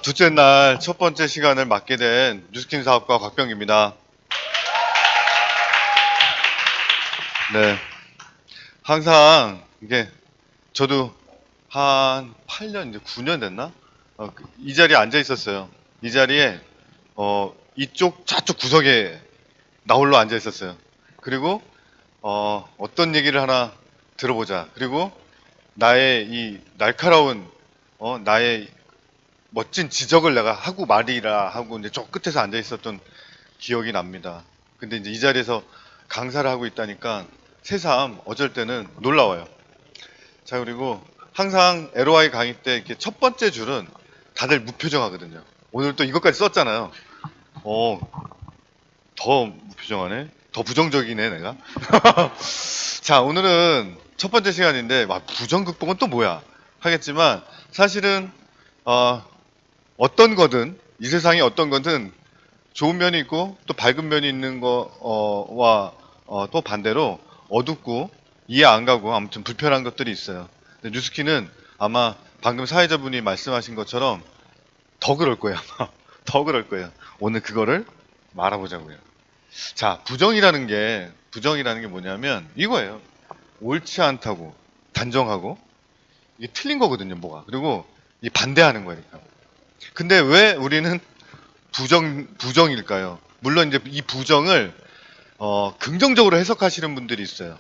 둘째 날 첫 번째 시간을 맡게 된 뉴스킨 사업가 곽병입니다. 네. 항상 이게 저도 한 8년, 이제 9년 됐나? 이 자리에 앉아 있었어요. 이 자리에, 이쪽, 저쪽 구석에 나 홀로 앉아 있었어요. 그리고, 어떤 얘기를 하나 들어보자. 그리고 나의 이 날카로운, 나의 멋진 지적을 내가 하고 말이라 하고 이제 저 끝에서 앉아 있었던 기억이 납니다. 근데 이제 이 자리에서 강사를 하고 있다니까 새삼 어쩔 때는 놀라워요. 자, 그리고 항상 LOI 강의 때 이렇게 첫 번째 줄은 다들 무표정하거든요. 오늘 또 이것까지 썼잖아요. 어, 더 무표정하네? 더 부정적이네, 내가. 자, 오늘은 첫 번째 시간인데, 부정 극복은 또 뭐야? 하겠지만, 사실은, 어, 어떤 거든, 이 세상에 어떤 거든 좋은 면이 있고 또 밝은 면이 있는 거와 또 반대로 어둡고 이해 안 가고 아무튼 불편한 것들이 있어요. 근데 뉴스키는 아마 방금 사회자분이 말씀하신 것처럼 더 그럴 거예요. 아마 더 그럴 거예요. 오늘 그거를 말아보자고요. 자, 부정이라는 게 뭐냐면 이거예요. 옳지 않다고 단정하고 이게 틀린 거거든요, 뭐가. 그리고 이 반대하는 거니까. 근데 왜 우리는 부정일까요? 물론 이제 이 부정을 긍정적으로 해석하시는 분들이 있어요.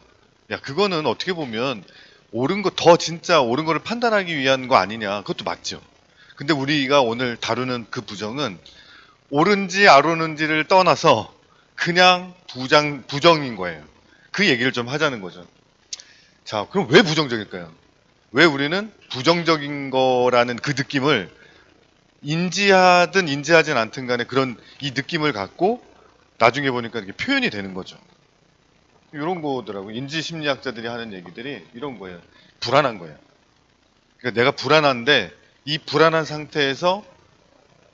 야, 그거는 어떻게 보면 옳은 거, 더 진짜 옳은 거를 판단하기 위한 거 아니냐. 그것도 맞죠. 근데 우리가 오늘 다루는 그 부정은 옳은지 안 옳은지를 떠나서 그냥 부정인 거예요. 그 얘기를 좀 하자는 거죠. 자, 그럼 왜 부정적일까요? 왜 우리는 부정적인 거라는 그 느낌을 인지하든 인지하진 않든 간에 그런 이 느낌을 갖고 나중에 보니까 이렇게 표현이 되는 거죠. 이런 거더라고요. 인지심리학자들이 하는 얘기들이 이런 거예요. 불안한 거예요. 그러니까 내가 불안한데 이 불안한 상태에서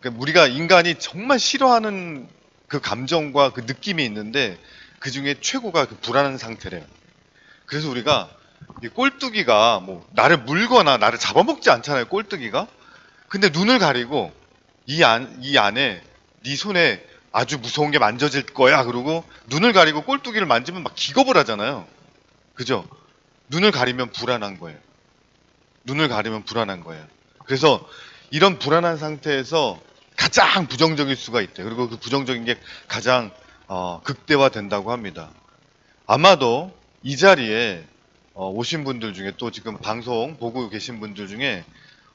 그러니까 우리가 인간이 정말 싫어하는 그 감정과 그 느낌이 있는데 그 중에 최고가 그 불안한 상태래요. 그래서 우리가 이 꼴뚜기가 뭐 나를 물거나 나를 잡아먹지 않잖아요. 꼴뚜기가. 근데 눈을 가리고 이 안에 네 손에 아주 무서운 게 만져질 거야. 그러고 눈을 가리고 꼴뚜기를 만지면 막 기겁을 하잖아요. 그죠? 눈을 가리면 불안한 거예요. 눈을 가리면 불안한 거예요. 그래서 이런 불안한 상태에서 가장 부정적일 수가 있대요. 그리고 그 부정적인 게 가장 극대화된다고 합니다. 아마도 이 자리에 오신 분들 중에 또 지금 방송 보고 계신 분들 중에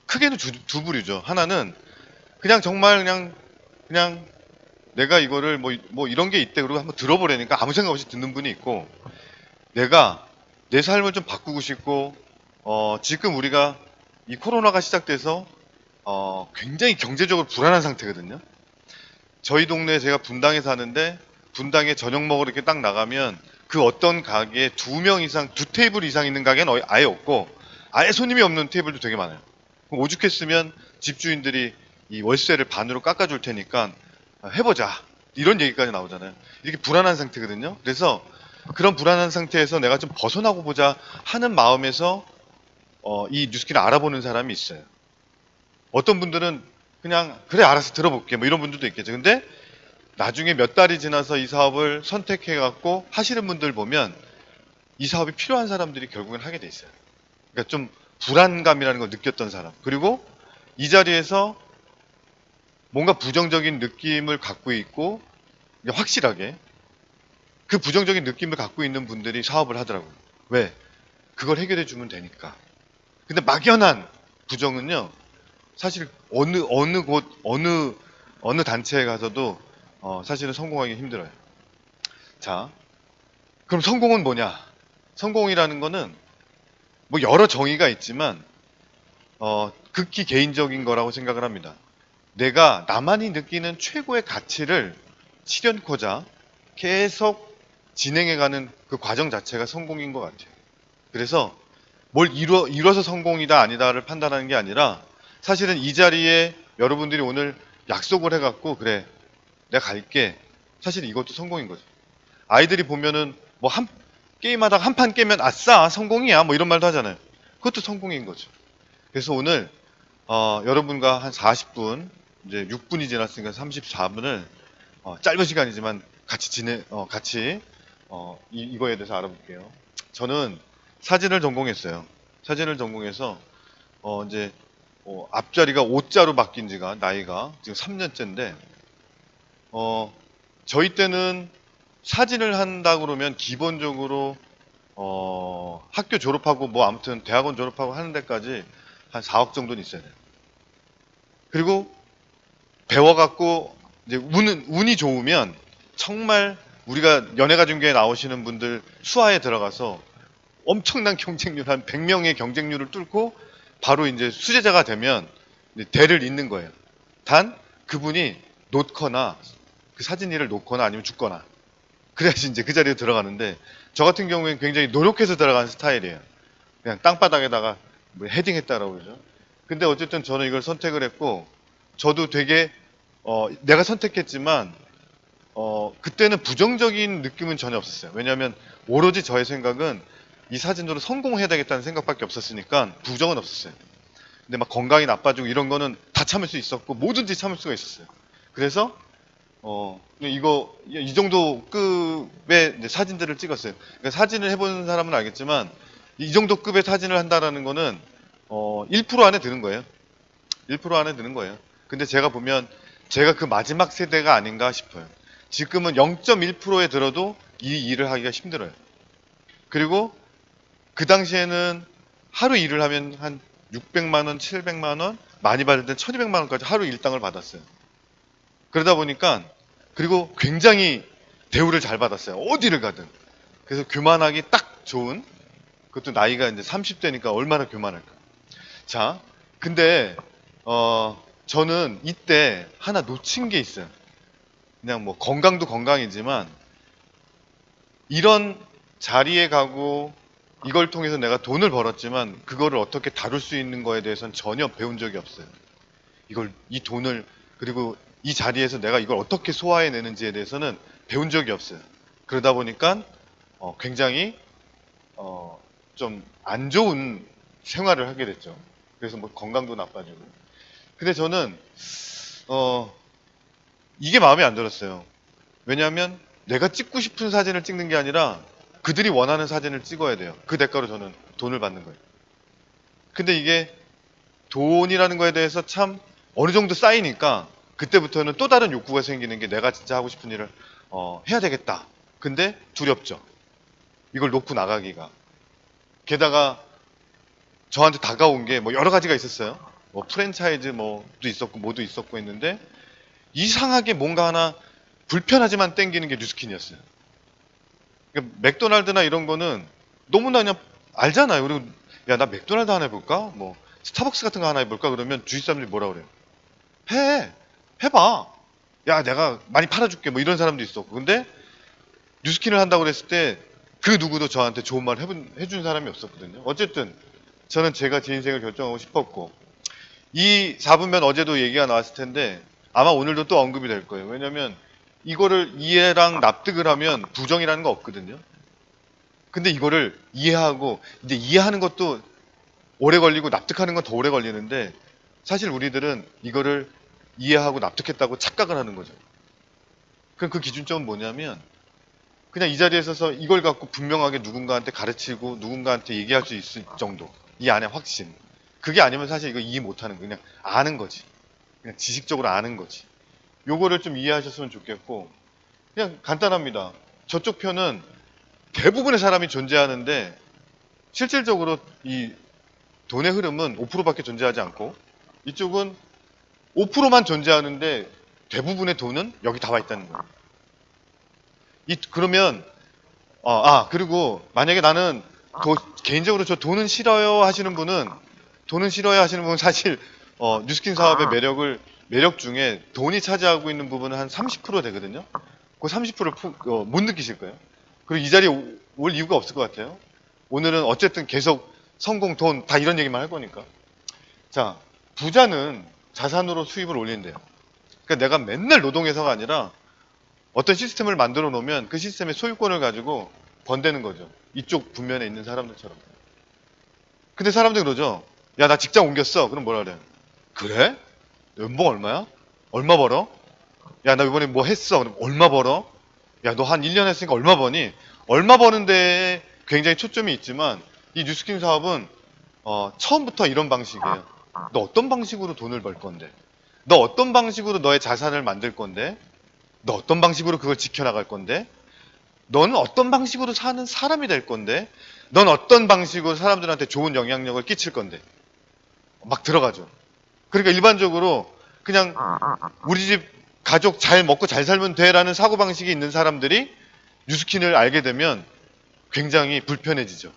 크게는 두 부류죠. 하나는 그냥 정말 그냥 내가 이거를 뭐 이런 게 있대 그리고 한번 들어보려니까 아무 생각 없이 듣는 분이 있고 내가 내 삶을 좀 바꾸고 싶고 지금 우리가 이 코로나가 시작돼서 굉장히 경제적으로 불안한 상태거든요. 저희 동네에 제가 분당에 사는데 분당에 저녁 먹으러 이렇게 딱 나가면 그 어떤 가게에 두 명 이상 두 테이블 이상 있는 가게는 아예 없고 아예 손님이 없는 테이블도 되게 많아요. 그럼 오죽했으면 집주인들이 이 월세를 반으로 깎아줄 테니까 해보자 이런 얘기까지 나오잖아요. 이렇게 불안한 상태거든요. 그래서 그런 불안한 상태에서 내가 좀 벗어나고 보자 하는 마음에서 이 뉴스키를 알아보는 사람이 있어요. 어떤 분들은 그냥 그래 알아서 들어볼게 뭐 이런 분들도 있겠죠. 근데 나중에 몇 달이 지나서 이 사업을 선택해 갖고 하시는 분들 보면 이 사업이 필요한 사람들이 결국엔 하게 돼 있어요. 그러니까 좀 불안감이라는 걸 느꼈던 사람. 그리고 이 자리에서 뭔가 부정적인 느낌을 갖고 있고 확실하게 그 부정적인 느낌을 갖고 있는 분들이 사업을 하더라고요. 왜? 그걸 해결해 주면 되니까. 근데 막연한 부정은요. 사실 어느 곳 어느 단체에 가서도 사실은 성공하기 힘들어요. 자, 그럼 성공은 뭐냐? 성공이라는 거는 뭐 여러 정의가 있지만 극히 개인적인 거라고 생각을 합니다. 내가 나만이 느끼는 최고의 가치를 실현코자 계속 진행해가는 그 과정 자체가 성공인 것 같아요. 그래서 뭘 이뤄서 성공이다 아니다를 판단하는 게 아니라 사실은 이 자리에 여러분들이 오늘 약속을 해갖고 그래 내가 갈게 사실 이것도 성공인 거죠. 아이들이 보면은 뭐 게임하다가 한 판 깨면 아싸 성공이야 뭐 이런 말도 하잖아요. 그것도 성공인 거죠. 그래서 오늘 여러분과 한 40분, 이제 6분이 지났으니까 34분을 짧은 시간이지만 이거에 대해서 알아볼게요. 저는 사진을 전공했어요. 사진을 전공해서 이제 앞자리가 5자로 바뀐 지가 나이가 지금 3년째인데 저희 때는 사진을 한다 그러면 기본적으로 학교 졸업하고 뭐 아무튼 대학원 졸업하고 하는 데까지 한 4억 정도는 있어야 돼요. 그리고 배워갖고 이제 운이 좋으면 정말 우리가 연예가중계에 나오시는 분들 수하에 들어가서 엄청난 경쟁률 한 100명의 경쟁률을 뚫고 바로 이제 수제자가 되면 이제 대를 잇는 거예요. 단 그분이 놓거나 그 사진일을 놓거나 아니면 죽거나 그래야지 이제 그 자리에 들어가는데 저 같은 경우에는 굉장히 노력해서 들어가는 스타일이에요. 그냥 땅바닥에다가 뭐 헤딩했다라고 그러죠. 근데 어쨌든 저는 이걸 선택을 했고 저도 되게 내가 선택했지만 그때는 부정적인 느낌은 전혀 없었어요. 왜냐하면 오로지 저의 생각은 이 사진으로 성공해야 되겠다는 생각밖에 없었으니까 부정은 없었어요. 근데 막 건강이 나빠지고 이런 거는 다 참을 수 있었고 뭐든지 참을 수가 있었어요. 그래서 이 정도 급의 이제 사진들을 찍었어요. 그러니까 사진을 해보는 사람은 알겠지만 이 정도 급의 사진을 한다라는 거는 1% 안에 드는 거예요. 1% 안에 드는 거예요. 근데 제가 보면 제가 그 마지막 세대가 아닌가 싶어요. 지금은 0.1%에 들어도 이 일을 하기가 힘들어요. 그리고 그 당시에는 하루 일을 하면 한 600만 원, 700만 원, 많이 받을 땐 1200만 원까지 하루 일당을 받았어요. 그러다 보니까 그리고 굉장히 대우를 잘 받았어요. 어디를 가든. 그래서 교만하기 딱 좋은 그것도 나이가 이제 30대니까 얼마나 교만할까. 자, 근데 저는 이때 하나 놓친 게 있어요. 그냥 뭐 건강도 건강이지만 이런 자리에 가고 이걸 통해서 내가 돈을 벌었지만 그거를 어떻게 다룰 수 있는 거에 대해서는 전혀 배운 적이 없어요. 이 돈을 그리고 이 자리에서 내가 이걸 어떻게 소화해내는지에 대해서는 배운 적이 없어요. 그러다 보니까 굉장히 좀 안 좋은 생활을 하게 됐죠. 그래서 뭐 건강도 나빠지고. 근데 저는 이게 마음에 안 들었어요. 왜냐하면 내가 찍고 싶은 사진을 찍는 게 아니라 그들이 원하는 사진을 찍어야 돼요. 그 대가로 저는 돈을 받는 거예요. 근데 이게 돈이라는 거에 대해서 참 어느 정도 쌓이니까 그때부터는 또 다른 욕구가 생기는 게 내가 진짜 하고 싶은 일을 해야 되겠다. 근데 두렵죠. 이걸 놓고 나가기가. 게다가 저한테 다가온 게 뭐 여러 가지가 있었어요. 뭐 프랜차이즈 뭐도 있었고 뭐도 있었고 했는데 이상하게 뭔가 하나 불편하지만 땡기는 게 뉴스킨이었어요. 그러니까 맥도날드나 이런 거는 너무나 그냥 알잖아요. 그리고 야, 나 맥도날드 하나 해볼까? 뭐 스타벅스 같은 거 하나 해볼까? 그러면 주위 사람들이 뭐라 그래요? 해봐. 야, 내가 많이 팔아줄게. 뭐 이런 사람도 있었고. 근데 뉴스킨을 한다고 그랬을 때 그 누구도 저한테 좋은 말 해준 사람이 없었거든요. 어쨌든 저는 제가 제 인생을 결정하고 싶었고 이 잡으면 어제도 얘기가 나왔을 텐데 아마 오늘도 또 언급이 될 거예요. 왜냐면 이거를 이해랑 납득을 하면 부정이라는 거 없거든요. 근데 이거를 이해하고 이제 이해하는 것도 오래 걸리고 납득하는 건 더 오래 걸리는데 사실 우리들은 이거를 이해하고 납득했다고 착각을 하는 거죠. 그럼 그 기준점은 뭐냐면 그냥 이 자리에 서서 이걸 갖고 분명하게 누군가한테 가르치고 누군가한테 얘기할 수 있을 정도. 이 안에 확신. 그게 아니면 사실 이거 이해 못하는 거. 그냥 아는 거지. 그냥 지식적으로 아는 거지. 요거를 좀 이해하셨으면 좋겠고 그냥 간단합니다. 저쪽 편은 대부분의 사람이 존재하는데 실질적으로 이 돈의 흐름은 5%밖에 존재하지 않고 이쪽은 5%만 존재하는데 대부분의 돈은 여기 다 와 있다는 거예요. 그러면 그리고 만약에 나는 개인적으로 저 돈은 싫어요 하시는 분은 사실 뉴스킨 사업의 매력 중에 돈이 차지하고 있는 부분은 한 30% 되거든요. 그 30%를 못 느끼실 거예요. 그리고 이 자리에 올 이유가 없을 것 같아요. 오늘은 어쨌든 계속 성공, 돈 다 이런 얘기만 할 거니까. 자, 부자는 자산으로 수입을 올린대요. 그러니까 내가 맨날 노동해서가 아니라 어떤 시스템을 만들어 놓으면 그 시스템의 소유권을 가지고 번대는 거죠. 이쪽 분면에 있는 사람들처럼. 근데 사람들이 그러죠. 야, 나 직장 옮겼어. 그럼 뭐라 그래요? 그래? 연봉 얼마야? 얼마 벌어? 야, 나 이번에 뭐 했어? 그럼 얼마 벌어? 야, 너 한 1년 했으니까 얼마 버니? 얼마 버는 데에 굉장히 초점이 있지만 이 뉴스킨 사업은 처음부터 이런 방식이에요. 너 어떤 방식으로 돈을 벌 건데? 너 어떤 방식으로 너의 자산을 만들 건데? 너 어떤 방식으로 그걸 지켜나갈 건데? 너는 어떤 방식으로 사는 사람이 될 건데? 넌 어떤 방식으로 사람들한테 좋은 영향력을 끼칠 건데? 막 들어가죠. 그러니까 일반적으로 그냥 우리 집 가족 잘 먹고 잘 살면 돼라는 사고방식이 있는 사람들이 뉴스킨을 알게 되면 굉장히 불편해지죠.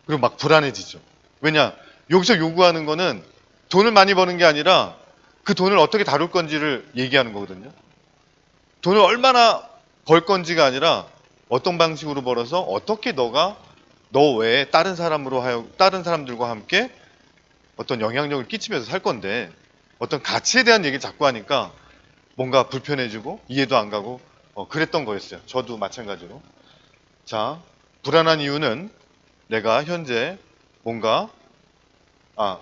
그리고 막 불안해지죠. 왜냐? 여기서 요구하는 거는 돈을 많이 버는 게 아니라 그 돈을 어떻게 다룰 건지를 얘기하는 거거든요. 돈을 얼마나 벌 건지가 아니라 어떤 방식으로 벌어서 어떻게 너가 너 외에 다른 사람들과 함께 어떤 영향력을 끼치면서 살 건데 어떤 가치에 대한 얘기를 자꾸 하니까 뭔가 불편해지고 이해도 안 가고 그랬던 거였어요. 저도 마찬가지로. 자, 불안한 이유는 내가 현재 뭔가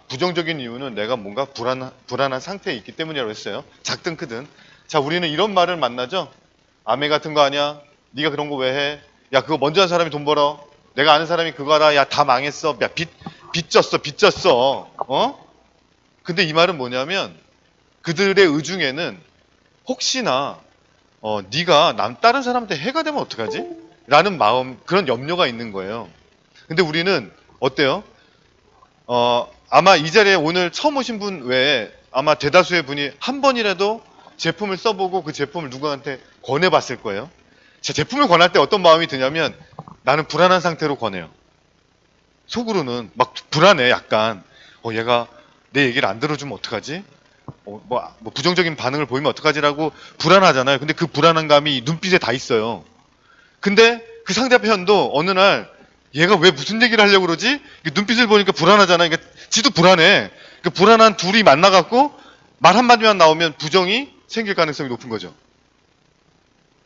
부정적인 이유는 내가 뭔가 불안한 상태에 있기 때문이라고 했어요. 작든 크든. 자, 우리는 이런 말을 만나죠. 아메 같은 거 아니야? 네가 그런 거 왜 해? 야, 그거 먼저 한 사람이 돈 벌어. 내가 아는 사람이 그거 알아. 야, 다 망했어. 야, 빚졌어. 근데 이 말은 뭐냐면 그들의 의중에는 혹시나 네가 다른 사람한테 해가 되면 어떡하지? 라는 마음, 그런 염려가 있는 거예요. 근데 우리는 어때요? 아마 이 자리에 오늘 처음 오신 분 외에 아마 대다수의 분이 한 번이라도 제품을 써보고 그 제품을 누구한테 권해봤을 거예요. 제 제품을 권할 때 어떤 마음이 드냐면 나는 불안한 상태로 권해요. 속으로는 막 불안해, 약간. 얘가 내 얘기를 안 들어주면 어떡하지? 뭐 부정적인 반응을 보이면 어떡하지라고 불안하잖아요. 근데 그 불안한 감이 눈빛에 다 있어요. 근데 그 상대편도 어느 날 얘가 왜 무슨 얘기를 하려고 그러지? 눈빛을 보니까 불안하잖아. 그러니까 지도 불안해. 그 불안한 둘이 만나갖고 말 한마디만 나오면 부정이 생길 가능성이 높은 거죠.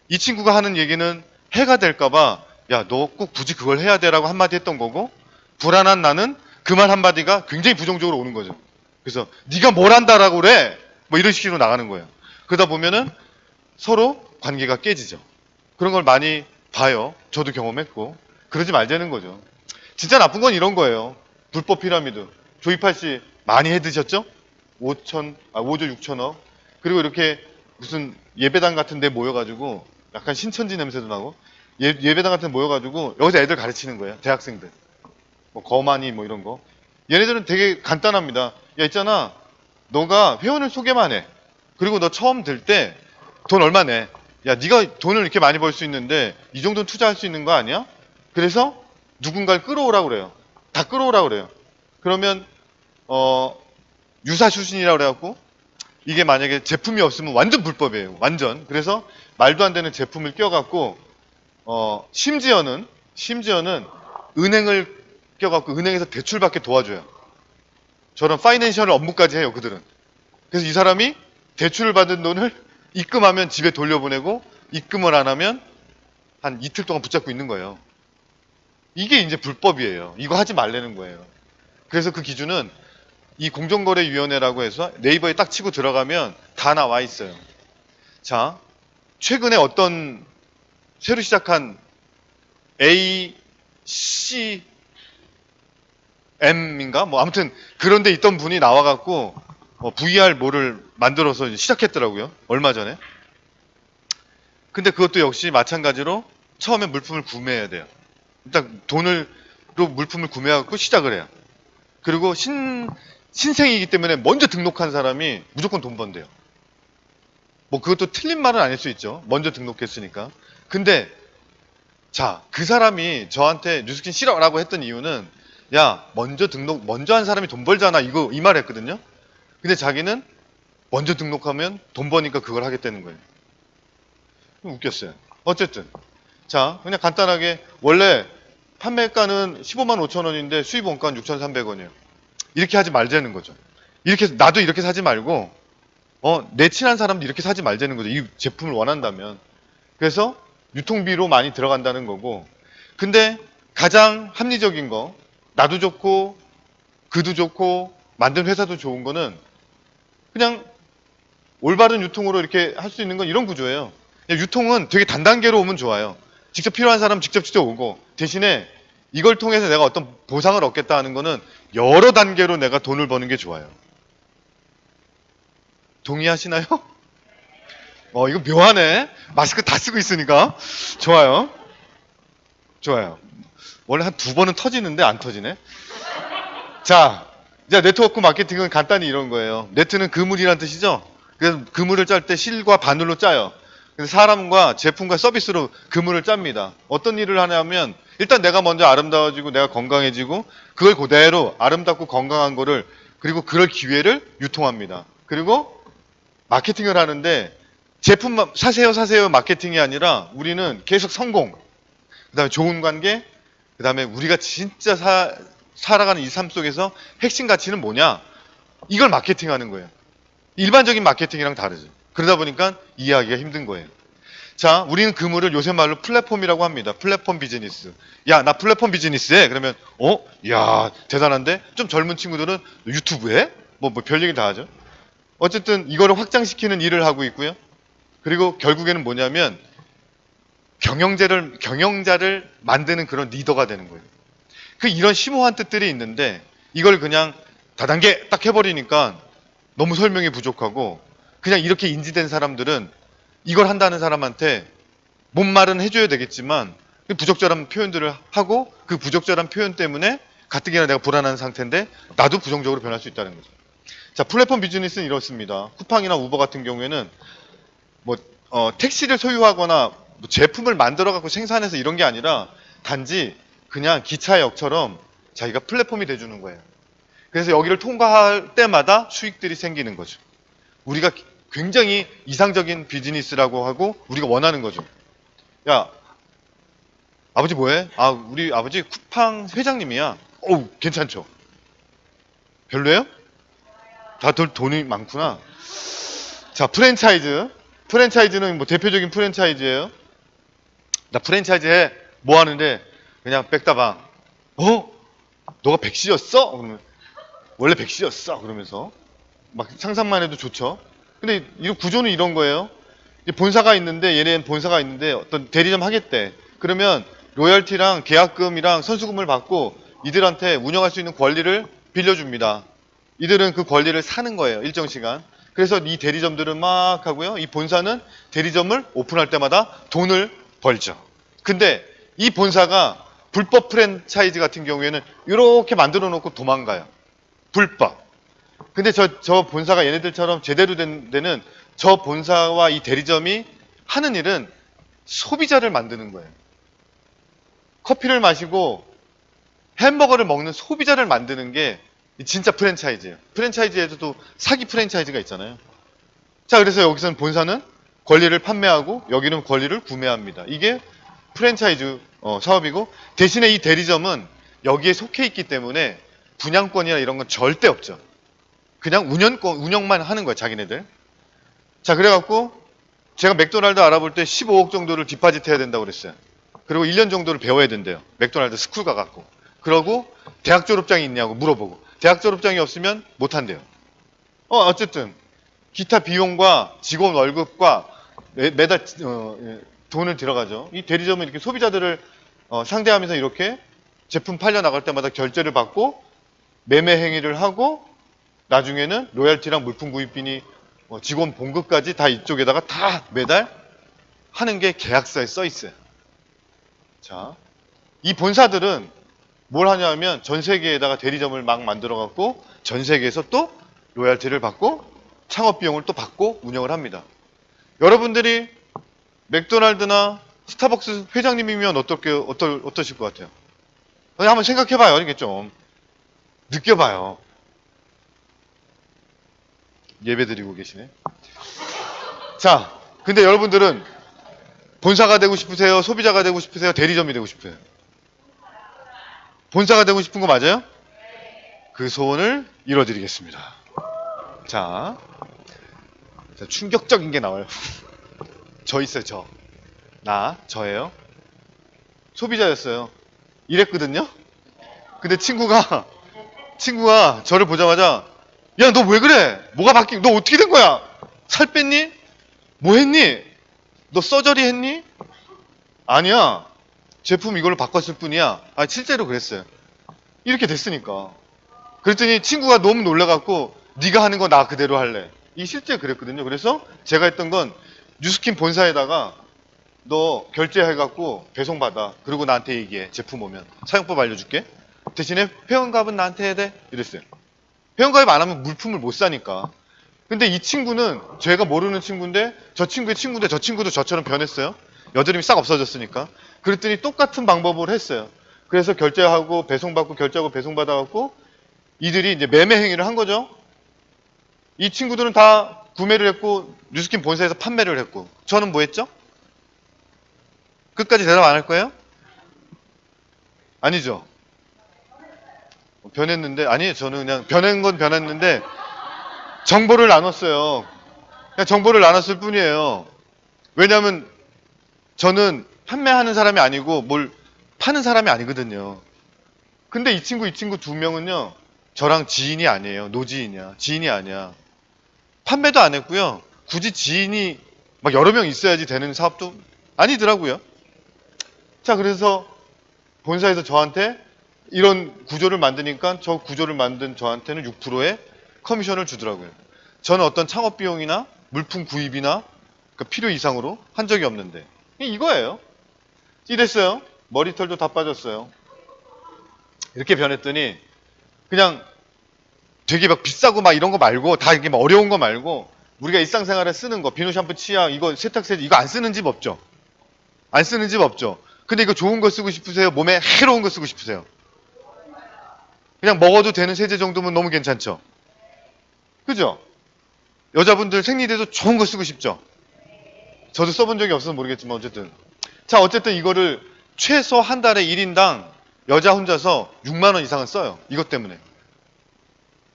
이 친구가 하는 얘기는 해가 될까봐 야, 너 꼭 굳이 그걸 해야 돼라고 한마디 했던 거고 불안한 나는 그 말 한마디가 굉장히 부정적으로 오는 거죠. 그래서 네가 뭘 한다라고 그래? 뭐 이런 식으로 나가는 거예요. 그러다 보면은 서로 관계가 깨지죠. 그런 걸 많이 봐요. 저도 경험했고. 그러지 말자는 거죠. 진짜 나쁜 건 이런 거예요. 불법 피라미드. 조이팔 씨 많이 해 드셨죠? 5조 6천억. 그리고 이렇게 무슨 예배당 같은 데 모여가지고 약간 신천지 냄새도 나고 예배당 같은 데 모여가지고 여기서 애들 가르치는 거예요. 대학생들. 뭐 거만이 뭐 이런 거. 얘네들은 되게 간단합니다. 야, 있잖아. 너가 회원을 소개만 해. 그리고 너 처음 들 때 돈 얼마 내? 야, 네가 돈을 이렇게 많이 벌 수 있는데 이 정도는 투자할 수 있는 거 아니야? 그래서 누군가를 끌어오라고 그래요. 다 끌어오라고 그래요. 그러면 유사 수신이라고 그래갖고 이게 만약에 제품이 없으면 완전 불법이에요. 완전. 그래서 말도 안 되는 제품을 껴갖고 심지어는 은행을 껴갖고 은행에서 대출받게 도와줘요. 저런 파이낸셜 업무까지 해요. 그들은. 그래서 이 사람이 대출을 받은 돈을 입금하면 집에 돌려보내고 입금을 안 하면 한 이틀 동안 붙잡고 있는 거예요. 이게 이제 불법이에요. 이거 하지 말라는 거예요. 그래서 그 기준은 이 공정거래위원회라고 해서 네이버에 딱 치고 들어가면 다 나와 있어요. 자, 최근에 어떤 새로 시작한 ACM인가? 뭐 아무튼 그런 데 있던 분이 나와갖고 VR 뭐를 만들어서 시작했더라고요. 얼마 전에. 근데 그것도 역시 마찬가지로 처음에 물품을 구매해야 돼요. 일단 돈으로 물품을 구매하고 시작을 해요. 그리고 신생이기 때문에 먼저 등록한 사람이 무조건 돈 번대요. 뭐 그것도 틀린 말은 아닐 수 있죠. 먼저 등록했으니까. 근데 자, 그 사람이 저한테 뉴스킨 싫어라고 했던 이유는 야, 먼저 한 사람이 돈 벌잖아. 이 말 했거든요. 근데 자기는 먼저 등록하면 돈 버니까 그걸 하겠다는 거예요. 웃겼어요. 어쨌든. 자, 그냥 간단하게 원래 판매가는 15만 5천 원인데 수입 원가는 6,300원이에요. 이렇게 하지 말자는 거죠. 나도 이렇게 사지 말고 내 친한 사람도 이렇게 사지 말자는 거죠. 이 제품을 원한다면. 그래서 유통비로 많이 들어간다는 거고. 근데 가장 합리적인 거, 나도 좋고 그도 좋고 만든 회사도 좋은 거는 그냥 올바른 유통으로 이렇게 할 수 있는 건 이런 구조예요. 유통은 되게 단단계로 오면 좋아요. 직접 필요한 사람 직접 오고, 대신에 이걸 통해서 내가 어떤 보상을 얻겠다 하는 거는 여러 단계로 내가 돈을 버는 게 좋아요. 동의하시나요? 이거 묘하네. 마스크 다 쓰고 있으니까. 좋아요. 좋아요. 원래 한 두 번은 터지는데 안 터지네. 자, 이제 네트워크 마케팅은 간단히 이런 거예요. 네트는 그물이란 뜻이죠. 그래서 그물을 짤 때 실과 바늘로 짜요. 그래서 사람과 제품과 서비스로 그물을 짭니다. 어떤 일을 하냐면 일단 내가 먼저 아름다워지고 내가 건강해지고 그걸 그대로 아름답고 건강한 거를 그리고 그럴 기회를 유통합니다. 그리고 마케팅을 하는데 제품 사세요 마케팅이 아니라 우리는 계속 성공, 그 다음에 좋은 관계, 그 다음에 우리가 진짜 살아가는 이 삶 속에서 핵심 가치는 뭐냐, 이걸 마케팅하는 거예요. 일반적인 마케팅이랑 다르죠. 그러다 보니까 이해하기가 힘든 거예요. 자, 우리는 그물을 요새 말로 플랫폼이라고 합니다. 플랫폼 비즈니스. 야, 나 플랫폼 비즈니스 해. 그러면 야, 대단한데? 좀 젊은 친구들은 유튜브에? 별 얘기 다 하죠. 어쨌든 이거를 확장시키는 일을 하고 있고요. 그리고 결국에는 뭐냐면 경영자를 만드는 그런 리더가 되는 거예요. 이런 심오한 뜻들이 있는데 이걸 그냥 다단계 딱 해버리니까 너무 설명이 부족하고, 그냥 이렇게 인지된 사람들은 이걸 한다는 사람한테 뭔 말은 해줘야 되겠지만 부적절한 표현들을 하고, 그 부적절한 표현 때문에 가뜩이나 내가 불안한 상태인데 나도 부정적으로 변할 수 있다는 거죠. 자, 플랫폼 비즈니스는 이렇습니다. 쿠팡이나 우버 같은 경우에는 택시를 소유하거나 제품을 만들어 갖고 생산해서 이런 게 아니라 단지 그냥 기차역처럼 자기가 플랫폼이 돼주는 거예요. 그래서 여기를 통과할 때마다 수익들이 생기는 거죠. 우리가 굉장히 이상적인 비즈니스라고 하고 우리가 원하는 거죠. 야, 아버지 뭐해? 아, 우리 아버지 쿠팡 회장님이야. 어우, 괜찮죠? 별로예요? 다들 돈이 많구나. 자, 프랜차이즈는 대표적인 프랜차이즈예요. 나 프랜차이즈 해. 뭐 하는데? 그냥 백다방. 너가 백씨였어? 그러면 원래 백씨였어. 그러면서 막 상상만 해도 좋죠. 근데 이 구조는 이런 거예요. 본사가 있는데, 얘네는 본사가 있는데 어떤 대리점 하겠대. 그러면 로열티랑 계약금이랑 선수금을 받고 이들한테 운영할 수 있는 권리를 빌려줍니다. 이들은 그 권리를 사는 거예요. 일정 시간. 그래서 이 대리점들은 막 하고요. 이 본사는 대리점을 오픈할 때마다 돈을 벌죠. 근데 이 본사가 불법 프랜차이즈 같은 경우에는 이렇게 만들어 놓고 도망가요. 불법. 근데 저 본사가 얘네들처럼 제대로 된 데는 저 본사와 이 대리점이 하는 일은 소비자를 만드는 거예요. 커피를 마시고 햄버거를 먹는 소비자를 만드는 게 진짜 프랜차이즈예요. 프랜차이즈에도 사기 프랜차이즈가 있잖아요. 자, 그래서 여기서는 본사는 권리를 판매하고 여기는 권리를 구매합니다. 이게 프랜차이즈 사업이고, 대신에 이 대리점은 여기에 속해 있기 때문에 분양권이나 이런 건 절대 없죠. 그냥 운영만 하는 거야, 자기네들. 자, 그래갖고 제가 맥도날드 알아볼 때 15억 정도를 디파짓 해야 된다고 그랬어요. 그리고 1년 정도를 배워야 된대요. 맥도날드 스쿨 가갖고. 그러고 대학 졸업장이 있냐고 물어보고, 대학 졸업장이 없으면 못 한대요. 어쨌든 기타 비용과 직원 월급과 매달 돈을 들어가죠. 이 대리점은 이렇게 소비자들을 상대하면서 이렇게 제품 팔려 나갈 때마다 결제를 받고 매매 행위를 하고, 나중에는 로열티랑 물품 구입비니 직원 봉급까지 다 이쪽에다가 다 매달 하는 게 계약서에 써 있어요. 자, 이 본사들은 뭘 하냐면 전 세계에다가 대리점을 막 만들어 갖고 전 세계에서 또 로열티를 받고 창업 비용을 또 받고 운영을 합니다. 여러분들이 맥도날드나 스타벅스 회장님이면 어떠실 것 같아요? 한번 생각해봐요. 이게 좀 느껴봐요. 예배 드리고 계시네. 자, 근데 여러분들은 본사가 되고 싶으세요? 소비자가 되고 싶으세요? 대리점이 되고 싶으세요? 본사가 되고 싶은 거 맞아요? 그 소원을 이뤄드리겠습니다. 자, 충격적인 게 나와요. 저 있어요, 저예요. 소비자였어요. 이랬거든요? 근데 친구가 저를 보자마자 야, 너 왜 그래? 뭐가 너 어떻게 된 거야? 살 뺐니? 뭐 했니? 너 서저리 했니? 아니야. 제품 이걸로 바꿨을 뿐이야. 아, 실제로 그랬어요. 이렇게 됐으니까. 그랬더니 친구가 너무 놀라갖고 네가 하는 거 나 그대로 할래. 이 실제 그랬거든요. 그래서 제가 했던 건 뉴스킨 본사에다가 너 결제해갖고 배송받아. 그리고 나한테 얘기해. 제품 오면. 사용법 알려줄게. 대신에 회원가입은 나한테 해야 돼. 이랬어요. 회원가입 안 하면 물품을 못 사니까. 근데 이 친구는 제가 모르는 친구인데 저 친구의 친구인데 저 친구도 저처럼 변했어요. 여드름이 싹 없어졌으니까. 그랬더니 똑같은 방법을 했어요. 그래서 결제하고 배송받고 결제하고 배송받아갖고 이들이 이제 매매 행위를 한 거죠. 이 친구들은 다 구매를 했고 뉴스킨 본사에서 판매를 했고 저는 뭐 했죠? 끝까지 대답 안 할 거예요? 아니죠. 변했는데 아니 저는 그냥 변한 건 변했는데 정보를 나눴어요. 그냥 정보를 나눴을 뿐이에요. 왜냐하면 저는 판매하는 사람이 아니고 뭘 파는 사람이 아니거든요. 근데 이 친구 두 명은요. 저랑 지인이 아니에요. 노지인이야. 지인이 아니야. 판매도 안 했고요. 굳이 지인이 막 여러 명 있어야지 되는 사업도 아니더라고요. 자, 그래서 본사에서 저한테 이런 구조를 만드니까 저 구조를 만든 저한테는 6%의 커미션을 주더라고요. 저는 어떤 창업 비용이나 물품 구입이나 그 필요 이상으로 한 적이 없는데 이거예요. 이랬어요. 머리털도 다 빠졌어요. 이렇게 변했더니 그냥 되게 막 비싸고 막 이런 거 말고 다 이게 막 어려운 거 말고 우리가 일상생활에 쓰는 거 비누 샴푸 치약 이거 세탁세제 이거 안 쓰는 집 없죠. 안 쓰는 집 없죠. 근데 이거 좋은 거 쓰고 싶으세요? 몸에 해로운 거 쓰고 싶으세요? 그냥 먹어도 되는 세제 정도면 너무 괜찮죠. 그죠? 여자분들 생리대도 좋은 거 쓰고 싶죠. 저도 써본 적이 없어서 모르겠지만 어쨌든 자 어쨌든 이거를 최소 한 달에 1인당 여자 혼자서 6만 원 이상은 써요. 이것 때문에.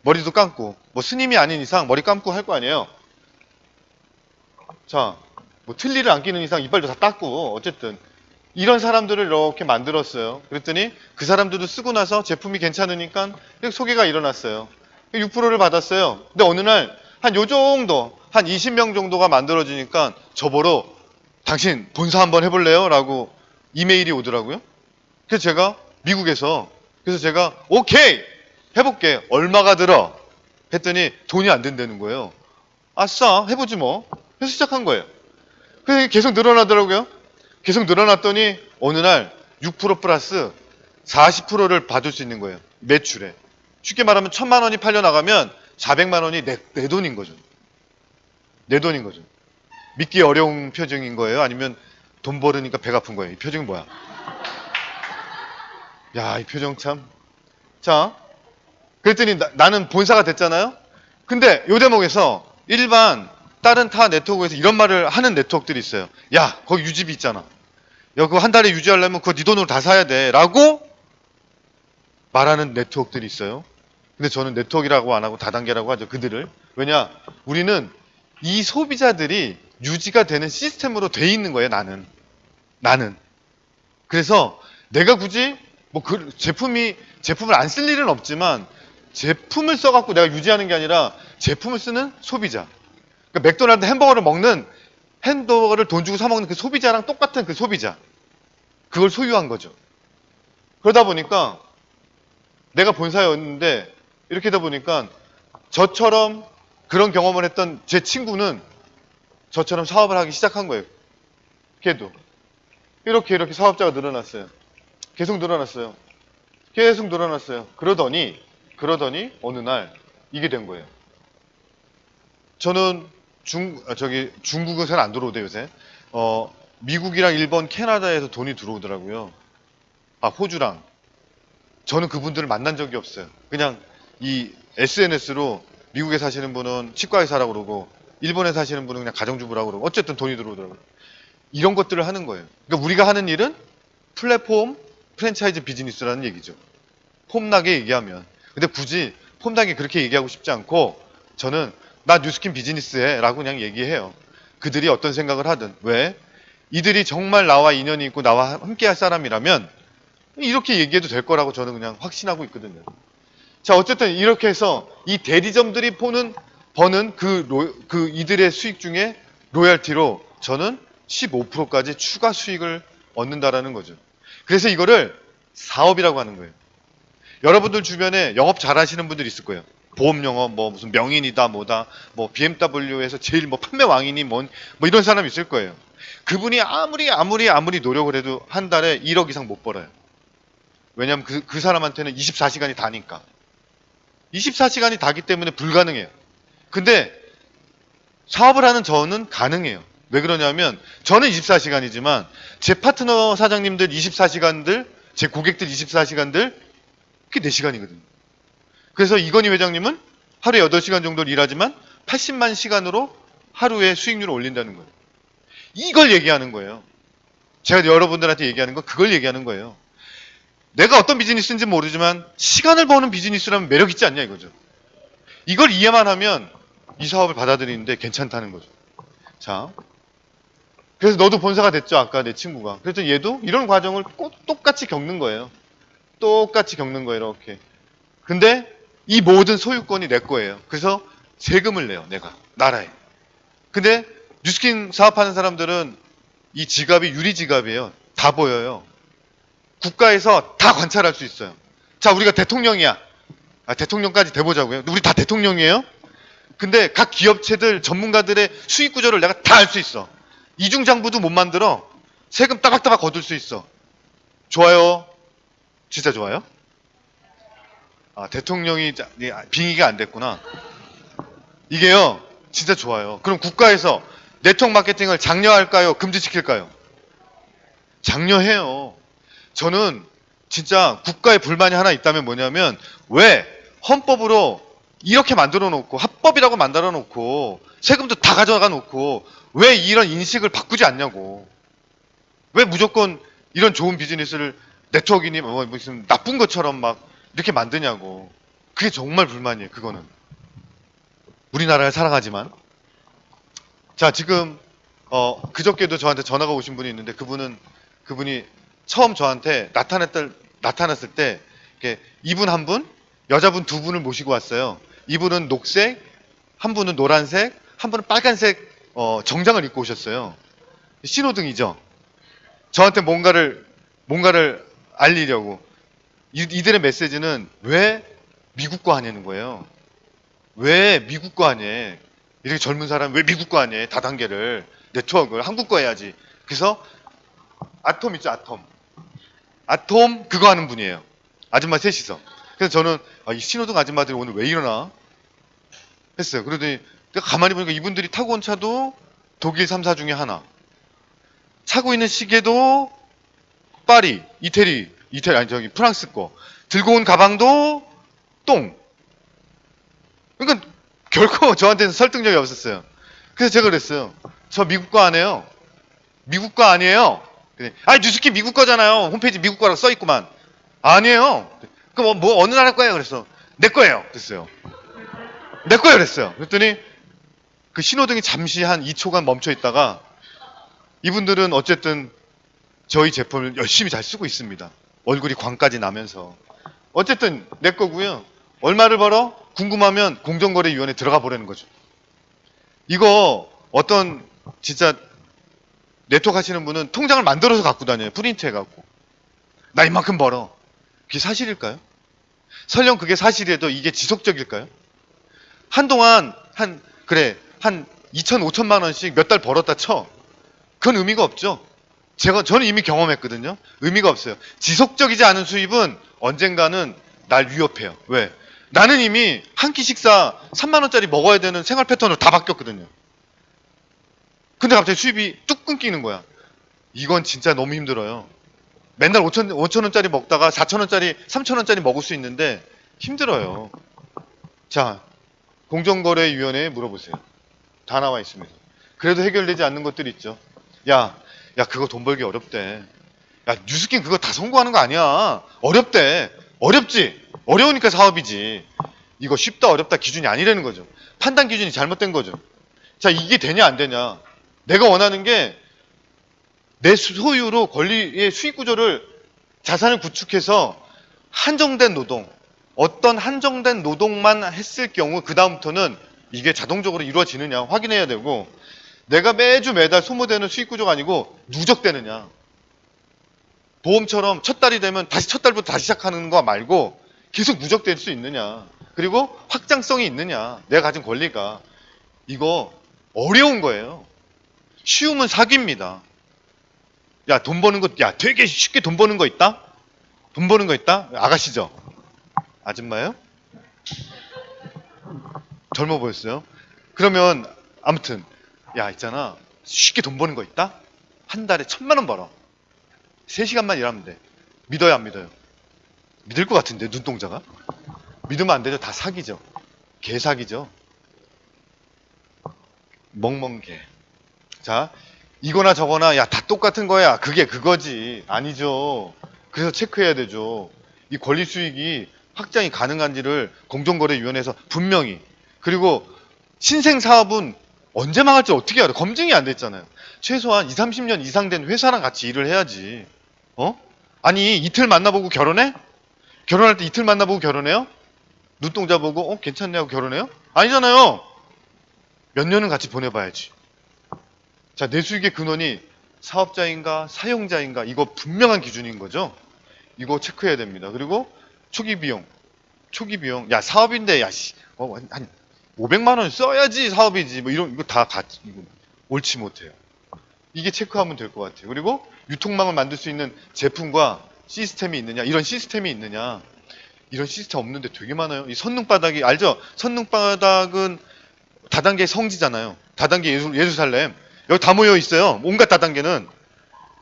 머리도 감고 뭐 스님이 아닌 이상 머리 감고 할 거 아니에요. 자, 뭐 틀니를 안 끼는 이상 이빨도 다 닦고 어쨌든 이런 사람들을 이렇게 만들었어요. 그랬더니 그 사람들도 쓰고 나서 제품이 괜찮으니까 소개가 일어났어요. 6%를 받았어요. 근데 어느 날 한 요 정도 한 20명 정도가 만들어지니까 저보러 당신 본사 한번 해볼래요? 라고 이메일이 오더라고요. 그래서 제가 미국에서 그래서 제가 오케이 해볼게. 얼마가 들어? 했더니 돈이 안 된다는 거예요. 아싸 해보지 뭐. 해서 시작한 거예요. 그래서 계속 늘어나더라고요. 계속 늘어났더니 어느 날 6% 플러스 40%를 받을 수 있는 거예요. 매출에. 쉽게 말하면 1,000만 원이 팔려나가면 400만 원이 내 돈인 거죠. 내 돈인 거죠. 믿기 어려운 표정인 거예요? 아니면 돈 벌으니까 배가 아픈 거예요? 이 표정이 뭐야? 야, 이 표정 참. 자, 그랬더니 나는 본사가 됐잖아요? 근데 요 대목에서 일반 다른 타 네트워크에서 이런 말을 하는 네트워크들이 있어요. 야, 거기 유지비 있잖아. 야, 그거 한 달에 유지하려면 그거 네 돈으로 다 사야 돼. 라고 말하는 네트워크들이 있어요. 근데 저는 네트워크라고 안 하고 다단계라고 하죠. 그들을. 왜냐? 우리는 이 소비자들이 유지가 되는 시스템으로 돼 있는 거예요. 나는. 그래서 내가 굳이 뭐 그 제품을 안 쓸 일은 없지만 제품을 써갖고 내가 유지하는 게 아니라 제품을 쓰는 소비자. 그러니까 맥도날드 햄버거를 먹는 햄버거를 돈 주고 사 먹는 그 소비자랑 똑같은 그 소비자. 그걸 소유한 거죠. 그러다 보니까 내가 본사였는데 이렇게 하다 보니까 저처럼 그런 경험을 했던 제 친구는 저처럼 사업을 하기 시작한 거예요. 걔도. 이렇게 사업자가 늘어났어요. 계속 늘어났어요. 계속 늘어났어요. 그러더니 어느 날 이게 된 거예요. 저는 중국은 잘 안 들어오대 요새. 미국이랑 일본, 캐나다에서 돈이 들어오더라고요. 아, 호주랑. 저는 그분들을 만난 적이 없어요. 그냥 이 SNS로 미국에 사시는 분은 치과에 사라고 그러고 일본에 사시는 분은 그냥 가정주부라고 그러고 어쨌든 돈이 들어오더라고요. 이런 것들을 하는 거예요. 그러니까 우리가 하는 일은 플랫폼 프랜차이즈 비즈니스라는 얘기죠. 폼나게 얘기하면. 근데 굳이 폼나게 그렇게 얘기하고 싶지 않고 저는 나 뉴스킨 비즈니스해 라고 그냥 얘기해요. 그들이 어떤 생각을 하든. 왜? 이들이 정말 나와 인연이 있고 나와 함께 할 사람이라면 이렇게 얘기해도 될 거라고 저는 그냥 확신하고 있거든요. 자, 어쨌든 이렇게 해서 이 대리점들이 버는 이들의 수익 중에 로열티로 저는 15%까지 추가 수익을 얻는다라는 거죠. 그래서 이거를 사업이라고 하는 거예요. 여러분들 주변에 영업 잘 하시는 분들이 있을 거예요. 보험 영업, 뭐 무슨 명인이다, 뭐다, 뭐 BMW에서 제일 뭐 판매 왕이니 뭐 이런 사람이 있을 거예요. 그분이 아무리 노력을 해도 한 달에 1억 이상 못 벌어요. 왜냐하면 그 사람한테는 24시간이 다니까. 24시간이 다기 때문에 불가능해요. 근데 사업을 하는 저는 가능해요. 왜 그러냐면 저는 24시간이지만 제 파트너 사장님들 24시간들, 제 고객들 24시간들 그게 4시간이거든요. 그래서 이건희 회장님은 하루에 8시간 정도를 일하지만 80만 시간으로 하루에 수익률을 올린다는 거예요. 이걸 얘기하는 거예요. 제가 여러분들한테 얘기하는 건 그걸 얘기하는 거예요. 내가 어떤 비즈니스인지 모르지만 시간을 버는 비즈니스라면 매력 있지 않냐 이거죠. 이걸 이해만 하면 이 사업을 받아들이는데 괜찮다는 거죠. 자, 그래서 너도 본사가 됐죠. 아까 내 친구가. 그래서 얘도 이런 과정을 꼭 똑같이 겪는 거예요. 똑같이 겪는 거예요. 이렇게. 근데 이 모든 소유권이 내 거예요. 그래서 세금을 내요. 내가. 나라에. 근데 뉴스킨 사업하는 사람들은 이 지갑이 유리 지갑이에요. 다 보여요. 국가에서 다 관찰할 수 있어요. 자, 우리가 대통령이야. 대통령까지 돼보자고요. 우리 다 대통령이에요? 근데 각 기업체들, 전문가들의 수익 구조를 내가 다 알 수 있어. 이중장부도 못 만들어. 세금 따박따박 거둘 수 있어. 좋아요. 진짜 좋아요? 대통령이 빙의가 안 됐구나. 이게요, 진짜 좋아요. 그럼 국가에서 네트워크 마케팅을 장려할까요? 금지시킬까요? 장려해요. 저는 진짜 국가의 불만이 하나 있다면 뭐냐면 왜 헌법으로 이렇게 만들어 놓고 합법이라고 만들어 놓고 세금도 다 가져가 놓고 왜 이런 인식을 바꾸지 않냐고. 왜 무조건 이런 좋은 비즈니스를 네트워크니 뭐 무슨 나쁜 것처럼 막 이렇게 만드냐고. 그게 정말 불만이에요. 그거는. 우리나라를 사랑하지만. 자, 지금 그저께도 저한테 전화가 오신 분이 있는데 그분이 처음 저한테 나타났을 때 이렇게 이분 한 분, 여자분 두 분을 모시고 왔어요. 이분은 녹색, 한 분은 노란색, 한 분은 빨간색 정장을 입고 오셨어요. 신호등이죠. 저한테 뭔가를 알리려고. 이들의 메시지는 왜 미국 거 하냐는 거예요. 왜 미국 거 하냐. 이렇게 젊은 사람 왜 미국 거 하냐. 다단계를 네트워크를 한국 거 해야지. 그래서 아톰 있죠. 아톰 그거 하는 분이에요. 아줌마 셋이서. 그래서 저는 이 신호등 아줌마들이 오늘 왜 이러나 했어요. 그러더니 가만히 보니까 이분들이 타고 온 차도 독일 3사 중에 하나. 차고 있는 시계도 파리, 이태리 아니 저기 프랑스 거. 들고 온 가방도 똥. 그러니까 결코 저한테는 설득력이 없었어요. 그래서 제가 그랬어요. 저 미국 거 안 해요. 미국 거 아니에요. 뉴스킨 미국 거잖아요. 홈페이지 미국 거라고 써 있구만. 아니에요. 그럼 뭐 어느 나라 거예요? 그랬어. 내 거예요. 그랬어요. 내 거예요. 그랬어요. 그랬더니 그 신호등이 잠시 한 2초간 멈춰 있다가 이분들은 어쨌든 저희 제품을 열심히 잘 쓰고 있습니다. 얼굴이 광까지 나면서. 어쨌든 내 거고요. 얼마를 벌어? 궁금하면 공정거래위원회 들어가 보라는 거죠. 이거 어떤 진짜 네트워크 하시는 분은 통장을 만들어서 갖고 다녀요. 프린트 해갖고. 나 이만큼 벌어. 그게 사실일까요? 설령 그게 사실이라도 이게 지속적일까요? 한동안 한 2천, 5천만 원씩 몇 달 벌었다 쳐. 그건 의미가 없죠. 저는 이미 경험했거든요. 의미가 없어요. 지속적이지 않은 수입은 언젠가는 날 위협해요. 왜? 나는 이미 한 끼 식사 3만 원짜리 먹어야 되는 생활 패턴으로 다 바뀌었거든요. 근데 갑자기 수입이 뚝 끊기는 거야. 이건 진짜 너무 힘들어요. 맨날 5천 원짜리 먹다가 4천 원짜리, 3천 원짜리 먹을 수 있는데 힘들어요. 자, 공정거래위원회에 물어보세요. 다 나와 있습니다. 그래도 해결되지 않는 것들이 있죠. 야, 그거 돈 벌기 어렵대. 야, 뉴스킨 그거 다 성공하는 거 아니야. 어렵대. 어렵지. 어려우니까 사업이지. 이거 쉽다 어렵다 기준이 아니라는 거죠. 판단 기준이 잘못된 거죠. 자, 이게 되냐 안 되냐. 내가 원하는 게 내 소유로 권리의 수익 구조를 자산을 구축해서 한정된 노동, 어떤 한정된 노동만 했을 경우 그 다음부터는 이게 자동적으로 이루어지느냐 확인해야 되고, 내가 매주 매달 소모되는 수익 구조가 아니고 누적되느냐. 보험처럼 첫 달이 되면 다시 첫 달부터 다시 시작하는 거 말고 계속 누적될 수 있느냐. 그리고 확장성이 있느냐. 내가 가진 권리가. 이거 어려운 거예요. 쉬우면 사기입니다. 야, 돈 버는 거, 야, 되게 쉽게 돈 버는 거 있다? 돈 버는 거 있다? 아가씨죠? 아줌마예요? 젊어 보였어요? 그러면, 아무튼, 야, 있잖아. 쉽게 돈 버는 거 있다? 한 달에 1,000만 원 벌어. 3시간만 일하면 돼. 믿어요, 안 믿어요? 믿을 것 같은데, 눈동자가? 믿으면 안 되죠. 다 사기죠. 개사기죠. 멍멍개. 자, 이거나 저거나, 야, 다 똑같은 거야. 그게 그거지. 아니죠. 그래서 체크해야 되죠. 이 권리 수익이 확장이 가능한지를 공정거래위원회에서 분명히. 그리고 신생 사업은 언제 망할지 어떻게 알아? 검증이 안 됐잖아요. 최소한 20, 30년 이상 된 회사랑 같이 일을 해야지. 어? 아니, 이틀 만나보고 결혼해? 결혼할 때 이틀 만나보고 결혼해요? 눈동자 보고, 괜찮네 하고 결혼해요? 아니잖아요. 몇 년은 같이 보내봐야지. 자, 내 수익의 근원이 사업자인가 사용자인가, 이거 분명한 기준인 거죠. 이거 체크해야 됩니다. 그리고 초기 비용. 야, 사업인데, 야, 한 500만 원 써야지 사업이지. 뭐 이런, 이거 다 같이, 이거 옳지 못해요. 이게 체크하면 될 것 같아요. 그리고 유통망을 만들 수 있는 제품과 시스템이 있느냐, 이런 시스템이 있느냐. 이런 시스템 없는데 되게 많아요. 이 선릉바닥이, 알죠? 선릉바닥은 다단계 성지잖아요. 다단계 예루살렘. 여기 다 모여 있어요. 온갖 다단계는.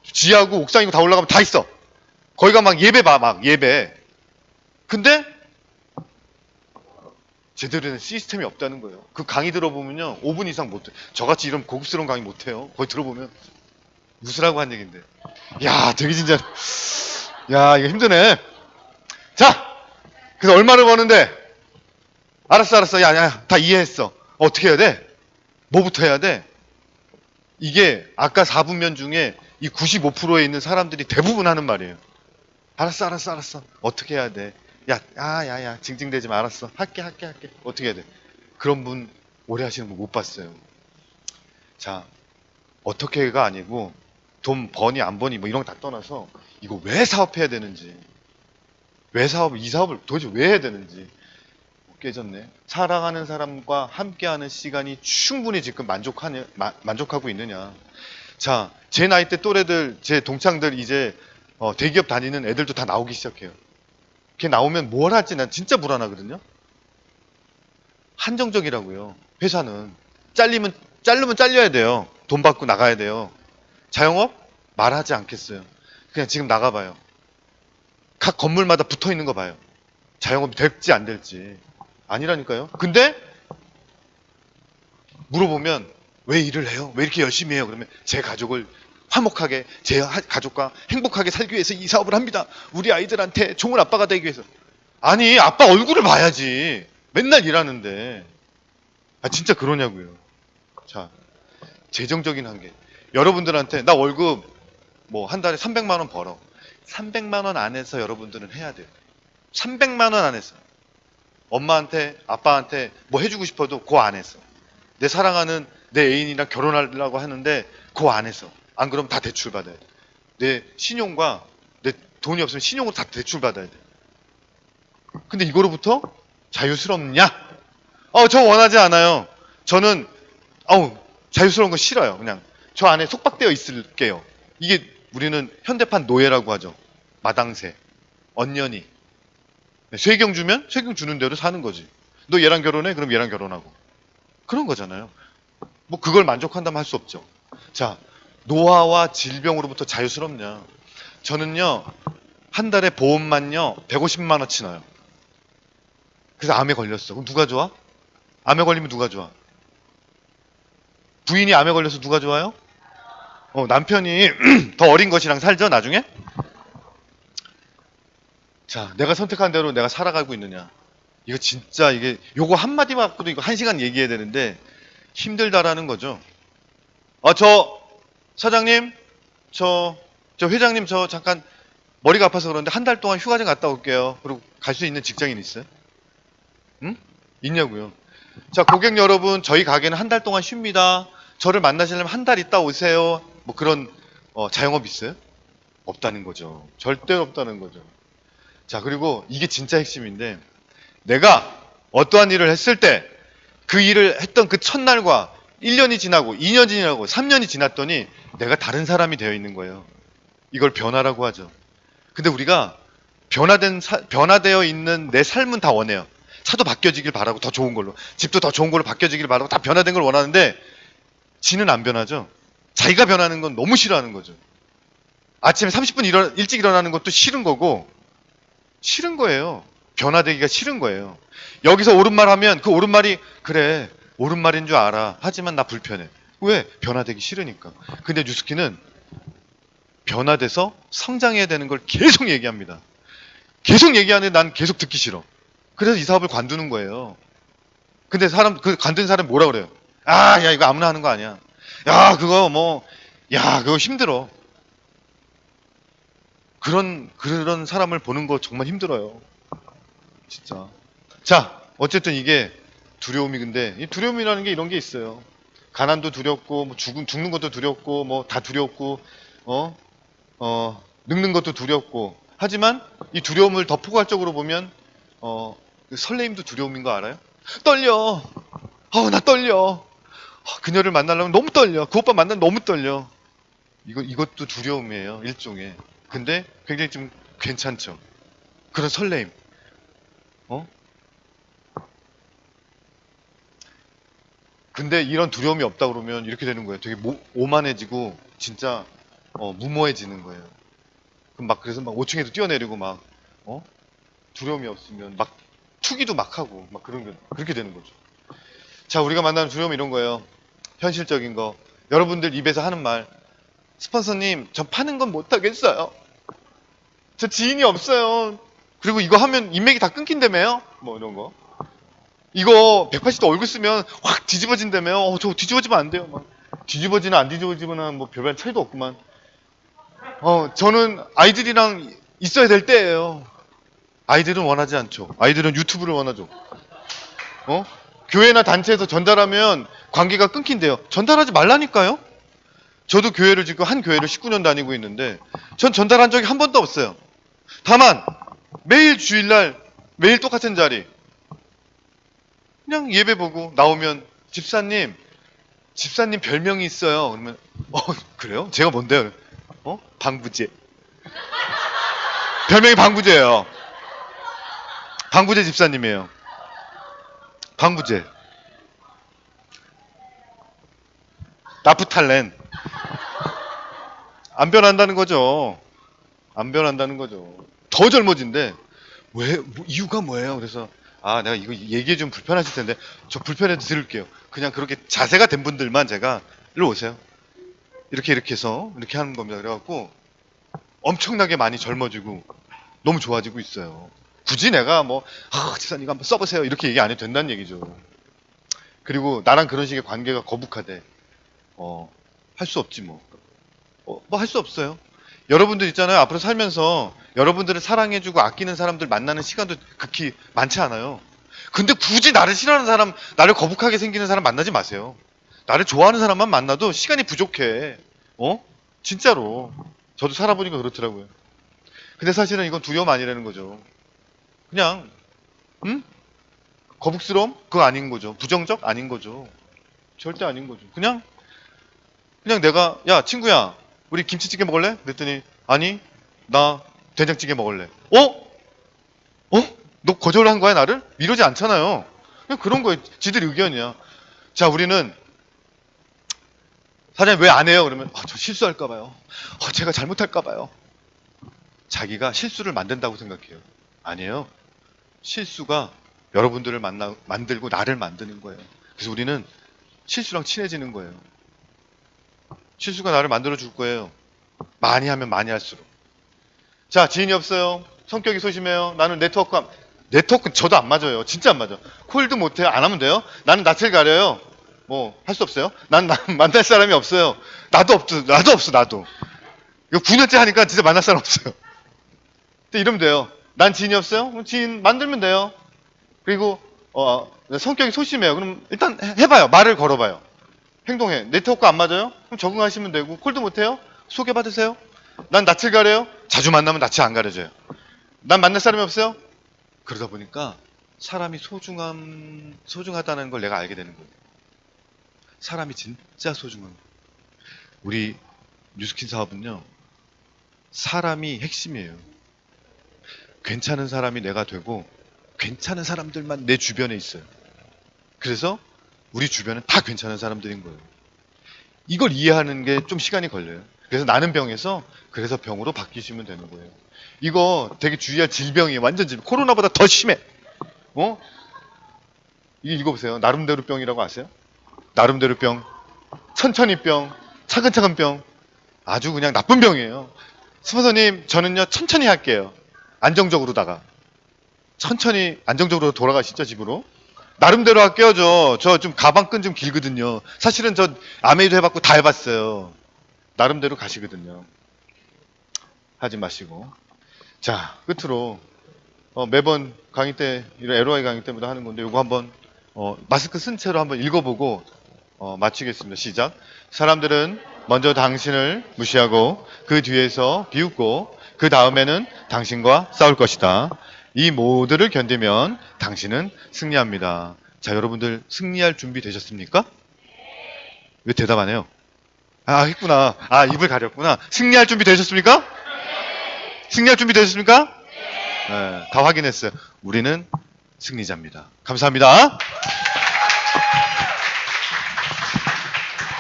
지하고 옥상이고 다 올라가면 다 있어. 거기가 막 예배 봐, 막 예배. 근데 제대로 된 시스템이 없다는 거예요. 그 강의 들어보면요, 5분 이상 못해. 저같이 이런 고급스러운 강의 못해요. 거기 들어보면 웃으라고 한 얘기인데. 야, 되게 진짜, 야, 이거 힘드네. 자, 그래서 얼마를 버는데? 알았어. 야, 다 이해했어. 어떻게 해야 돼? 뭐부터 해야 돼? 이게 아까 4분면 중에 이 95%에 있는 사람들이 대부분 하는 말이에요. 알았어. 어떻게 해야 돼? 야, 징징대지 마. 알았어. 할게. 어떻게 해야 돼? 그런 분, 오래 하시는 분 못 봤어요. 자, 어떻게가 아니고, 돈 버니 안 버니 뭐 이런 거 다 떠나서, 이거 왜 사업해야 되는지, 이 사업을 도대체 왜 해야 되는지. 깨졌네. 사랑하는 사람과 함께하는 시간이 충분히 지금 만족하고 있느냐. 자, 제 나이 때 또래들, 제 동창들 이제 대기업 다니는 애들도 다 나오기 시작해요. 걔 나오면 뭘 할지 난 진짜 불안하거든요. 한정적이라고요. 회사는 자르면 잘려야 돼요. 돈 받고 나가야 돼요. 자영업 말하지 않겠어요. 그냥 지금 나가봐요. 각 건물마다 붙어 있는 거 봐요. 자영업이 될지 안 될지. 아니라니까요. 근데 물어보면 왜 일을 해요? 왜 이렇게 열심히 해요? 그러면 제 가족을 화목하게, 제 가족과 행복하게 살기 위해서 이 사업을 합니다. 우리 아이들한테 좋은 아빠가 되기 위해서. 아니, 아빠 얼굴을 봐야지. 맨날 일하는데. 아, 진짜 그러냐고요. 자, 재정적인 한계. 여러분들한테 나 월급 뭐 한 달에 300만 원 벌어. 300만 원 안에서 여러분들은 해야 돼요. 300만 원 안에서. 엄마한테, 아빠한테 뭐 해주고 싶어도 그 안에서. 내 사랑하는 내 애인이랑 결혼하려고 하는데 그 안에서. 안 그러면 다 대출받아야 돼. 내 신용과 내 돈이 없으면 신용으로 다 대출받아야 돼. 근데 이거로부터 자유스럽냐? 저 원하지 않아요. 저는 자유스러운 거 싫어요. 그냥 저 안에 속박되어 있을게요. 이게 우리는 현대판 노예라고 하죠. 마당새, 언년이. 세경 주면 세경 주는 대로 사는 거지. 너 얘랑 결혼해? 그럼 얘랑 결혼하고. 그런 거잖아요. 뭐 그걸 만족한다면 할 수 없죠. 자, 노화와 질병으로부터 자유스럽냐. 저는요, 한 달에 보험만요 150만 원치 넣어요. 그래서 암에 걸렸어. 그럼 누가 좋아? 암에 걸리면 누가 좋아? 부인이 암에 걸려서 누가 좋아요? 남편이 더 어린 것이랑 살죠, 나중에? 자, 내가 선택한 대로 내가 살아가고 있느냐. 이거 진짜 요거 한마디만 갖고도 이거 1시간 얘기해야 되는데 힘들다라는 거죠. 저 사장님, 저 회장님, 저 잠깐 머리가 아파서 그러는데 한 달 동안 휴가좀 갔다 올게요. 그리고 갈 수 있는 직장인 있어요? 응? 있냐고요. 자, 고객 여러분, 저희 가게는 한 달 동안 쉽니다. 저를 만나시려면 한 달 있다 오세요. 뭐 그런 자영업 있어요? 없다는 거죠. 절대 없다는 거죠. 자, 그리고 이게 진짜 핵심인데, 내가 어떠한 일을 했을 때 그 일을 했던 그 첫날과 1년이 지나고 2년이 지나고 3년이 지났더니 내가 다른 사람이 되어 있는 거예요. 이걸 변화라고 하죠. 근데 우리가 변화되어 있는 내 삶은 다 원해요. 차도 바뀌어지길 바라고 더 좋은 걸로, 집도 더 좋은 걸로 바뀌어지길 바라고 다 변화된 걸 원하는데 지는 안 변하죠. 자기가 변하는 건 너무 싫어하는 거죠. 아침에 30분 일찍 일어나는 것도 싫은 거고, 싫은 거예요. 변화되기가 싫은 거예요. 여기서 옳은 말 하면 그 옳은 말이 그래 옳은 말인 줄 알아. 하지만 나 불편해. 왜? 변화되기 싫으니까. 근데 뉴스키는 변화돼서 성장해야 되는 걸 계속 얘기합니다. 계속 얘기하는데 난 계속 듣기 싫어. 그래서 이 사업을 관두는 거예요. 근데 그 관둔 사람이 뭐라 그래요? 아, 야, 이거 아무나 하는 거 아니야. 야, 그거 그거 힘들어. 그런 사람을 보는 거 정말 힘들어요. 진짜. 자, 어쨌든 이게 두려움이, 근데 이 두려움이라는 게 이런 게 있어요. 가난도 두렵고, 뭐 죽는 것도 두렵고, 뭐 다 두렵고, 늙는 것도 두렵고. 하지만 이 두려움을 더 포괄적으로 보면, 그 설레임도 두려움인 거 알아요? 떨려. 나 떨려. 그녀를 만나려면 너무 떨려. 그 오빠 만나면 너무 떨려. 이것도 두려움이에요. 일종의. 근데 굉장히 좀 괜찮죠. 그런 설레임. 근데 이런 두려움이 없다 그러면 이렇게 되는 거예요. 되게 오만해지고 진짜 무모해지는 거예요. 그럼 그래서 막 5층에도 뛰어내리고 막 두려움이 없으면 막 투기도 막 하고 막 그렇게 되는 거죠. 자, 우리가 만나는 두려움 이런 거예요. 현실적인 거. 여러분들 입에서 하는 말. 스폰서님, 저 파는 건 못 하겠어요. 저 지인이 없어요. 그리고 이거 하면 인맥이 다 끊긴다며요? 뭐 이런 거. 이거 180도 얼굴 쓰면 확 뒤집어진다며요. 저 뒤집어지면 안 돼요. 막 뒤집어지나 안 뒤집어지면 뭐 별반 차이도 없구만. 저는 아이들이랑 있어야 될 때예요. 아이들은 원하지 않죠. 아이들은 유튜브를 원하죠. 교회나 단체에서 전달하면 관계가 끊긴대요. 전달하지 말라니까요. 저도 지금 한 교회를 19년 다니고 있는데 전 전달한 적이 한 번도 없어요. 다만 매일 주일날 매일 똑같은 자리 그냥 예배 보고 나오면 집사님 별명이 있어요. 그러면 그래요? 제가 뭔데요? 방부제. 별명이 방부제예요. 방부제 집사님이에요. 방부제. 나프탈렌. 안 변한다는 거죠. 안 변한다는 거죠. 더 젊어진대. 왜? 이유가 뭐예요? 그래서 내가 이거 얘기해 좀 불편하실 텐데 저 불편해도 들을게요. 그냥 그렇게 자세가 된 분들만 제가 일로 오세요. 이렇게 해서 이렇게 하는 겁니다. 그래갖고 엄청나게 많이 젊어지고 너무 좋아지고 있어요. 굳이 내가 지사님 이거 한번 써보세요 이렇게 얘기 안 해도 된다는 얘기죠. 그리고 나랑 그런 식의 관계가 거북하대. 할 수 없지 뭐 할 수 없어요. 여러분들 있잖아요. 앞으로 살면서 여러분들을 사랑해주고 아끼는 사람들 만나는 시간도 극히 많지 않아요. 근데 굳이 나를 싫어하는 사람, 나를 거북하게 생기는 사람 만나지 마세요. 나를 좋아하는 사람만 만나도 시간이 부족해. 진짜로. 저도 살아보니까 그렇더라고요. 근데 사실은 이건 두려움 아니라는 거죠. 그냥 거북스러움? 그거 아닌 거죠. 부정적? 아닌 거죠. 절대 아닌 거죠. 그냥 내가 야 친구야 우리 김치찌개 먹을래? 그랬더니 아니 나 된장찌개 먹을래. 너 거절한 거야 나를? 이러지 않잖아요. 그냥 그런 거예요. 지들 의견이야. 자, 우리는 사장님 왜 안 해요? 그러면 저 실수할까 봐요. 제가 잘못할까 봐요. 자기가 실수를 만든다고 생각해요. 아니에요. 실수가 여러분들을 만들고 나를 만드는 거예요. 그래서 우리는 실수랑 친해지는 거예요. 실수가 나를 만들어 줄 거예요. 많이 하면 많이 할수록. 자, 지인이 없어요. 성격이 소심해요. 나는 네트워크 저도 안 맞아요. 진짜 안 맞아. 콜도 못해요. 안 하면 돼요. 나는 낯을 가려요. 할 수 없어요. 난 만날 사람이 없어요. 나도 없어. 이거 9년째 하니까 진짜 만날 사람 없어요. 이러면 돼요. 난 지인이 없어요? 그럼 지인 만들면 돼요. 그리고 성격이 소심해요. 그럼 일단 해봐요. 말을 걸어봐요. 행동해. 네트워크 안 맞아요? 그럼 적응하시면 되고. 콜도 못해요? 소개받으세요. 난 낯을 가려요? 자주 만나면 낯을 안 가려져요. 난 만날 사람이 없어요? 그러다 보니까 사람이 소중하다는 걸 내가 알게 되는 거예요. 사람이 진짜 소중한 거예요. 우리 뉴스킨 사업은요, 사람이 핵심이에요. 괜찮은 사람이 내가 되고, 괜찮은 사람들만 내 주변에 있어요. 그래서 우리 주변은 다 괜찮은 사람들인 거예요. 이걸 이해하는 게 좀 시간이 걸려요. 그래서 나는 병에서 그래서 병으로 바뀌시면 되는 거예요. 이거 되게 주의할 질병이에요. 완전 질병. 코로나보다 더 심해. 이게 읽어보세요. 나름대로 병이라고 아세요? 나름대로 병, 천천히 병, 차근차근 병. 아주 그냥 나쁜 병이에요. 스폰서님, 저는요, 천천히 할게요. 안정적으로다가. 천천히, 안정적으로 돌아가시죠, 집으로. 나름대로 할게요, 저 좀 가방끈 좀 길거든요. 사실은 저 아메이도 해봤고 다 해봤어요. 나름대로 가시거든요. 하지 마시고. 자, 끝으로, 매번 강의 때, 이런 LOI 강의 때마다 하는 건데, 요거 한번, 마스크 쓴 채로 한번 읽어보고, 마치겠습니다. 시작. 사람들은 먼저 당신을 무시하고, 그 뒤에서 비웃고, 그 다음에는 당신과 싸울 것이다. 이 모두를 견디면 당신은 승리합니다. 자, 여러분들 승리할 준비 되셨습니까? 왜 대답 안 해요? 아, 했구나. 아, 입을 가렸구나. 승리할 준비 되셨습니까? 승리할 준비 되셨습니까? 네, 다 확인했어요. 우리는 승리자입니다. 감사합니다.